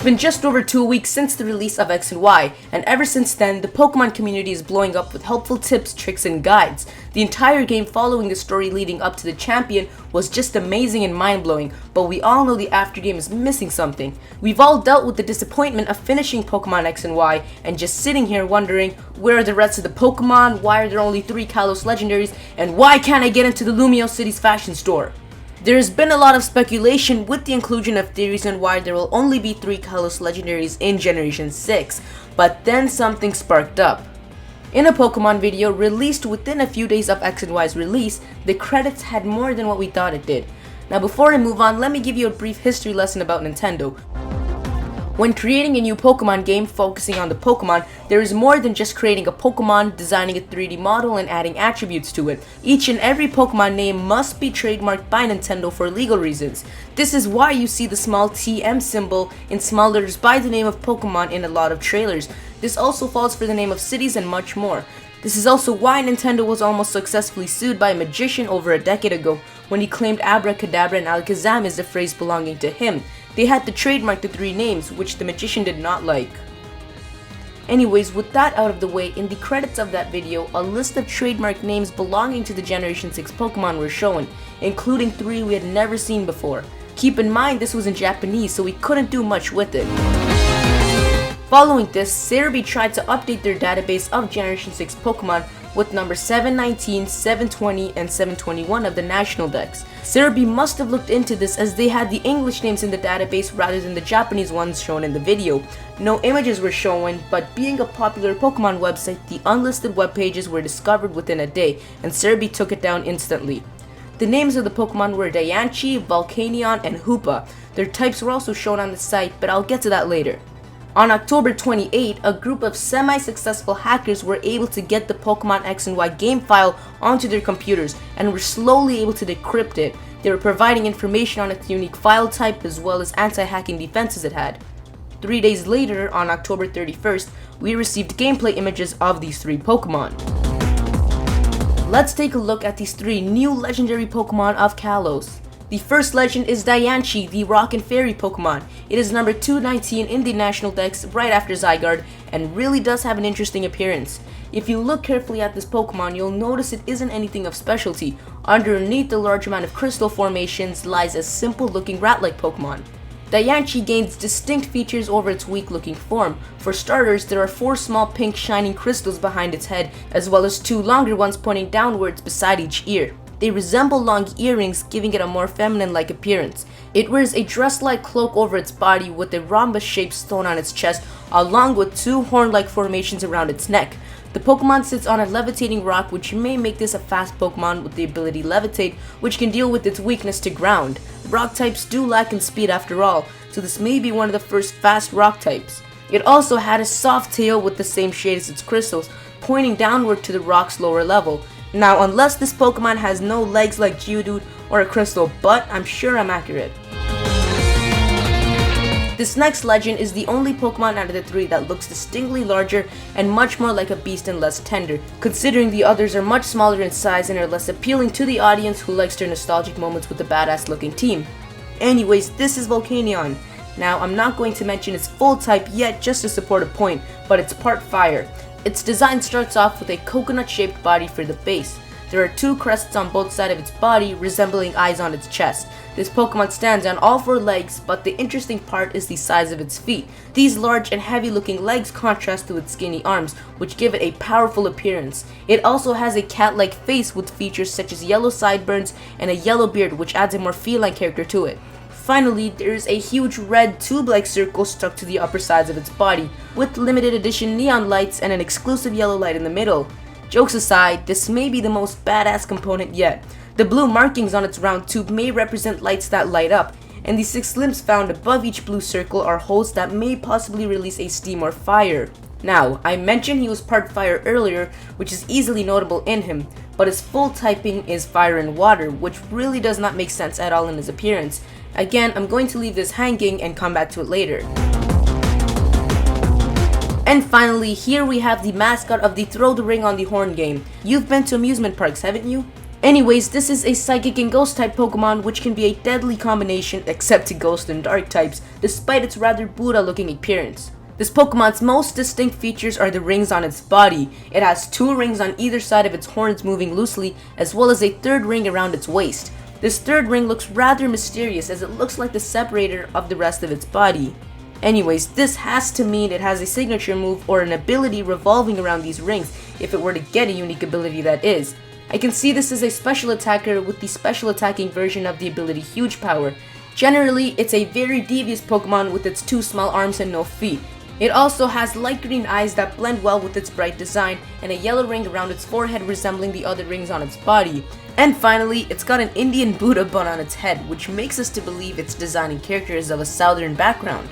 been just over 2 weeks since the release of X and Y, and ever since then, the Pokemon community is blowing up with helpful tips, tricks, and guides. The entire game following the story leading up to the champion was just amazing and mind-blowing, but we all know the aftergame is missing something. We've all dealt with the disappointment of finishing Pokemon X and Y, and just sitting here wondering, where are the rest of the Pokemon, why are there only 3 Kalos legendaries, and why can't I get into the Lumiose City's fashion store? There has been a lot of speculation with the inclusion of theories on why there will only be 3 Kalos legendaries in Generation 6, but then something sparked up. In a Pokemon video released within a few days of X and Y's release, the credits had more than what we thought it did. Now before I move on, let me give you a brief history lesson about Nintendo. When creating a new Pokemon game focusing on the Pokemon, there is more than just creating a Pokemon, designing a 3D model, and adding attributes to it. Each and every Pokemon name must be trademarked by Nintendo for legal reasons. This is why you see the small TM symbol in small letters by the name of Pokemon in a lot of trailers. This also falls for the name of cities and much more. This is also why Nintendo was almost successfully sued by a magician over a decade ago when he claimed Abracadabra and Alakazam is the phrase belonging to him. They had to trademark the 3 names, which the magician did not like. Anyways, with that out of the way, in the credits of that video, a list of trademark names belonging to the Generation 6 Pokemon were shown, including 3 we had never seen before. Keep in mind this was in Japanese, so we couldn't do much with it. Following this, Serebii tried to update their database of Generation 6 Pokemon with numbers 719, 720, and 721 of the National Dex. Serebii must have looked into this as they had the English names in the database rather than the Japanese ones shown in the video. No images were shown, but being a popular Pokemon website, the unlisted web pages were discovered within a day, and Serebii took it down instantly. The names of the Pokemon were Diancie, Volcanion, and Hoopa. Their types were also shown on the site, but I'll get to that later. On October 28, a group of semi-successful hackers were able to get the Pokemon X and Y game file onto their computers and were slowly able to decrypt it. They were providing information on its unique file type as well as anti-hacking defenses it had. 3 days later, on October 31st, we received gameplay images of these 3 Pokemon. Let's take a look at these 3 new legendary Pokemon of Kalos. The first legend is Diancie, the Rock and Fairy Pokemon. It is number 219 in the National Dex right after Zygarde and really does have an interesting appearance. If you look carefully at this Pokemon, you'll notice it isn't anything of specialty. Underneath the large amount of crystal formations lies a simple looking rat-like Pokemon. Diancie gains distinct features over its weak looking form. For starters, there are 4 small pink shining crystals behind its head as well as 2 longer ones pointing downwards beside each ear. They resemble long earrings, giving it a more feminine-like appearance. It wears a dress-like cloak over its body with a rhombus-shaped stone on its chest, along with 2 horn-like formations around its neck. The Pokemon sits on a levitating rock, which may make this a fast Pokemon with the ability Levitate, which can deal with its weakness to ground. Rock types do lack in speed after all, so this may be one of the first fast rock types. It also had a soft tail with the same shade as its crystals, pointing downward to the rock's lower level. Now, unless this Pokemon has no legs like Geodude or a crystal butt, I'm sure I'm accurate. This next legend is the only Pokemon out of the 3 that looks distinctly larger and much more like a beast and less tender, considering the others are much smaller in size and are less appealing to the audience who likes their nostalgic moments with a badass looking team. Anyways, this is Volcanion. Now, I'm not going to mention its full type yet just to support a point, but it's part fire. Its design starts off with a coconut-shaped body for the base. There are 2 crests on both sides of its body, resembling eyes on its chest. This Pokemon stands on all 4 legs, but the interesting part is the size of its feet. These large and heavy-looking legs contrast to its skinny arms, which give it a powerful appearance. It also has a cat-like face with features such as yellow sideburns and a yellow beard, which adds a more feline character to it. Finally, there is a huge red tube-like circle stuck to the upper sides of its body, with limited edition neon lights and an exclusive yellow light in the middle. Jokes aside, this may be the most badass component yet. The blue markings on its round tube may represent lights that light up, and the 6 limbs found above each blue circle are holes that may possibly release a steam or fire. Now, I mentioned he was part fire earlier, which is easily notable in him, but his full typing is fire and water, which really does not make sense at all in his appearance. Again, I'm going to leave this hanging and come back to it later. And finally, here we have the mascot of the Throw the Ring on the Horn game. You've been to amusement parks, haven't you? Anyways, this is a Psychic and Ghost type Pokemon, which can be a deadly combination except to Ghost and Dark types, despite its rather Buddha looking appearance. This Pokemon's most distinct features are the rings on its body. It has 2 rings on either side of its horns moving loosely, as well as a 3rd ring around its waist. This 3rd ring looks rather mysterious as it looks like the separator of the rest of its body. Anyways, this has to mean it has a signature move or an ability revolving around these rings if it were to get a unique ability that is. I can see this as a special attacker with the special attacking version of the ability Huge Power. Generally, it's a very devious Pokemon with its 2 small arms and no feet. It also has light green eyes that blend well with its bright design and a yellow ring around its forehead resembling the other rings on its body. And finally, it's got an Indian Buddha bun on its head, which makes us to believe its design and character is of a southern background.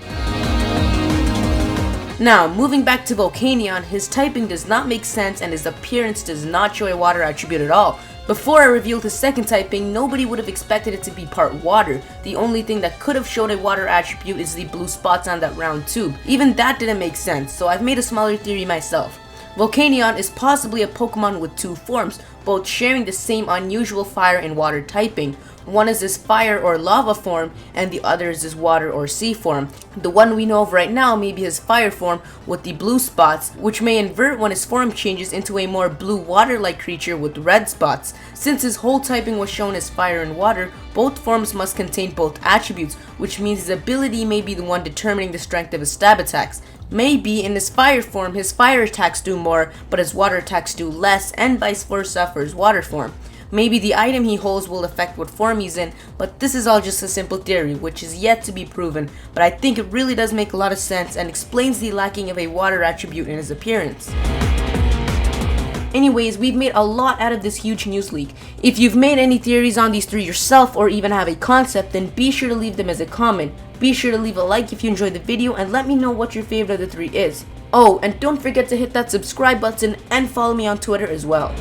Now, moving back to Volcanion, his typing does not make sense and his appearance does not show a water attribute at all. Before I revealed his second typing, nobody would have expected it to be part water. The only thing that could have showed a water attribute is the blue spots on that round tube. Even that didn't make sense, so I've made a smaller theory myself. Volcanion is possibly a Pokemon with 2 forms, both sharing the same unusual fire and water typing. One is his fire or lava form, and the other is his water or sea form. The one we know of right now may be his fire form with the blue spots, which may invert when his form changes into a more blue water-like creature with red spots. Since his whole typing was shown as fire and water, both forms must contain both attributes, which means his ability may be the one determining the strength of his stab attacks. Maybe in his fire form, his fire attacks do more, but his water attacks do less, and vice versa for his water form. Maybe the item he holds will affect what form he's in, but this is all just a simple theory, which is yet to be proven, but I think it really does make a lot of sense and explains the lacking of a water attribute in his appearance. Anyways, we've made a lot out of this huge news leak. If you've made any theories on these 3 yourself or even have a concept, then be sure to leave them as a comment. Be sure to leave a like if you enjoyed the video and let me know what your favorite of the 3 is. Oh, and don't forget to hit that subscribe button and follow me on Twitter as well.